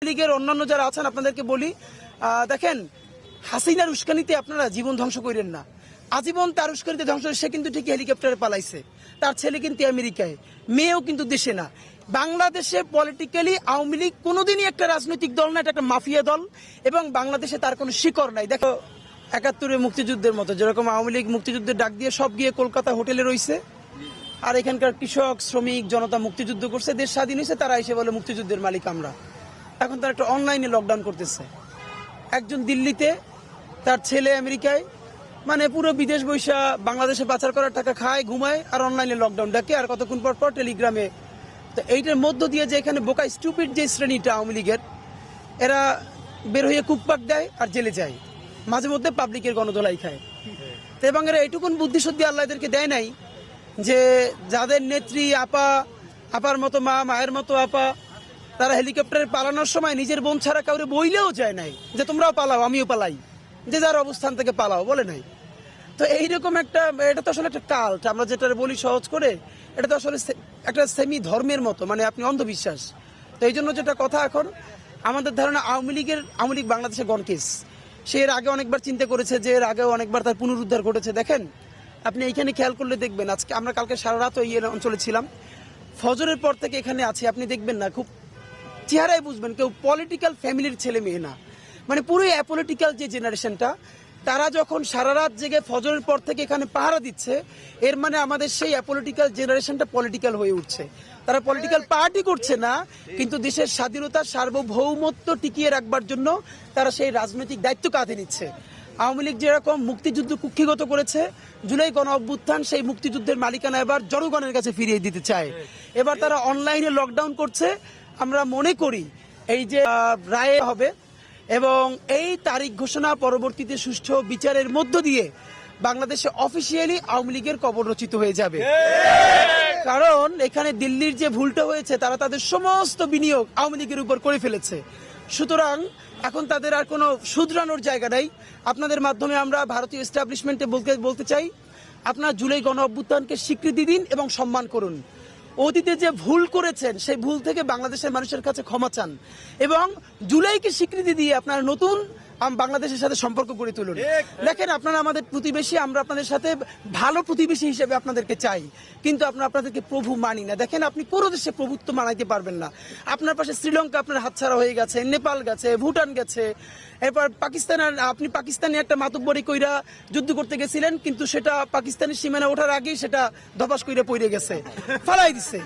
লীগের অন্যান্য যারা আছেন আপনাদেরকে বলি, দেখেন হাসিনার উস্কানিতে আপনারা জীবন ধ্বংস করেন না। আজীবন তার উস্কানিতে ধ্বংস, সে কিন্তু ঠিক হেলিকপ্টারে পালাইছে, তার ছেলে কিন্তু আমেরিকায়, মেয়েও কিন্তু দেশে না। বাংলাদেশে পলিটিক্যালি আওয়ামী লীগ কোনোদিনই একটা রাজনৈতিক দল না, এটা একটা মাফিয়া দল, এবং বাংলাদেশে তার কোনো শিকড় নাই। দেখো ৭১ মুক্তিযুদ্ধের মতো যেরকম আওয়ামী লীগ মুক্তিযুদ্ধের ডাক দিয়ে সব গিয়ে কলকাতা হোটেলে রইছে, আর এখানকার কৃষক শ্রমিক জনতা মুক্তিযুদ্ধ করছে, দেশ স্বাধীন হয়েছে, তারা এসে বলে মুক্তিযুদ্ধের মালিক আমরা। এখন তারা একটা অনলাইনে লকডাউন করতেছে, একজন দিল্লিতে, তার ছেলে আমেরিকায়, মানে পুরো বিদেশ বৈশা বাংলাদেশে পাচার করার টাকা খায়, ঘুমায়, আর অনলাইনে লকডাউন ডাকে, আর কতক্ষণ পর পর টেলিগ্রামে। তো এইটার মধ্য দিয়ে যে এখানে বোকা স্টুপিড যে শ্রেণীটা আওয়ামী লীগের, এরা বের হয়ে কুকপাক দেয় আর জেলে যায়, মাঝে মধ্যে পাবলিকের গণধোলাই খায়। তো এবং এরা এইটুকুন বুদ্ধিশুদ্ধি আল্লাহ এদেরকে দেয় নাই যে যাদের নেত্রী আপার মতো মা, মায়ের মতো আপা, তারা হেলিকপ্টারে পালানোর সময় নিজের বোন ছাড়া কাউরে বইলেও যায় নাই যে তোমরাও পালাও আমিও পালাই, যে যার অবস্থান থেকে পালাও বলে নাই। তো এইরকম একটা, এটা তো আসলে একটা কাল্ট, আমরা যেটা বলি সহজ করে, এটা তো আসলে একটা সেমি ধর্মের মতো, মানে আপনি অন্ধবিশ্বাস। তো এই জন্য যেটা কথা, এখন আমাদের ধারণা আওয়ামী লীগ বাংলাদেশে গণকেস, সে এর আগে অনেকবার চিন্তা করেছে, যে এর আগেও অনেকবার তার পুনরুদ্ধার ঘটেছে। দেখেন আপনি এইখানে খেয়াল করলে দেখবেন, আজকে আমরা কালকে সারা রাত এই অঞ্চলে ছিলাম, ফজরের পর থেকে এখানে আছি, আপনি দেখবেন না, খুব চেহারায় বুঝবেন কেউ পলিটিক্যাল ফ্যামিলির ছেলে মেয়ে না, মানে পুরোই অ্যাপলিটিক্যাল যে জেনারেশনটা, তারা যখন সারা রাত জেগে ফজরের পর থেকে এখানে পাহারা দিচ্ছে, এর মানে আমাদের সেই অ্যাপলিটিক্যাল জেনারেশনটা পলিটিক্যাল হয়ে উঠছে। তারা পলিটিক্যাল পার্টি করছে না, কিন্তু দেশের স্বাধীনতা সার্বভৌমত্ব টিকিয়ে রাখবার জন্য তারা সেই রাজনৈতিক দায়িত্ব কাঁধে নিচ্ছে। আওয়ামী লীগ যেরকম মুক্তিযুদ্ধ কুক্ষিগত করেছে, জুলাই গণ অভ্যুত্থান সেই মুক্তিযুদ্ধের মালিকানা এবার জনগণের কাছে ফিরিয়ে দিতে চায়। এবার তারা অনলাইনে লকডাউন করছে। আমরা মনে করি এই যে রায় হবে এবং এই তারিখ ঘোষণা পরবর্তীতে সুষ্ঠু বিচারের মধ্য দিয়ে বাংলাদেশে অফিসিয়ালি আওয়ামী লীগের কবর রচিত হয়ে যাবে। কারণ এখানে দিল্লির যে ভুলটা হয়েছে, তারা তাদের সমস্ত বিনিয়োগ আওয়ামী লীগের উপর করে ফেলেছে। সুতরাং এখন তাদের আর কোনো শুধরানোর জায়গা নাই। আপনাদের মাধ্যমে আমরা ভারতীয় এস্টাবলিশমেন্টে বলতে চাই, আপনারা জুলাই গণ অভ্যুত্থানকে স্বীকৃতি দিন এবং সম্মান করুন। অতীতে যে ভুল করেছেন সেই ভুল থেকে বাংলাদেশের মানুষের কাছে ক্ষমা চান, এবং জুলাইকে স্বীকৃতি দিয়ে আপনারা নতুন বাংলাদেশের সাথে সম্পর্ক গড়ে তুলুন। দেখেন আপনারা আমাদের প্রতিবেশী, আমরা আপনাদের সাথে ভালো প্রতিবেশী হিসেবে আপনাদেরকে চাই, কিন্তু আমরা আপনাদেরকে প্রভু মানি না। দেখেন আপনি কোনো দেশে প্রভুত্ব মানাইতে পারবেন না। আপনার পাশে শ্রীলঙ্কা আপনার হাতছাড়া হয়ে গেছে, নেপাল গেছে, ভুটান গেছে, এরপর আপনি পাকিস্তানি একটা মাতব্বরি কইরা যুদ্ধ করতে গেছিলেন, কিন্তু সেটা পাকিস্তানের সীমানা ওঠার আগেই সেটা ধপাস কইরা পড়ে গেছে, ফালাই দিছে।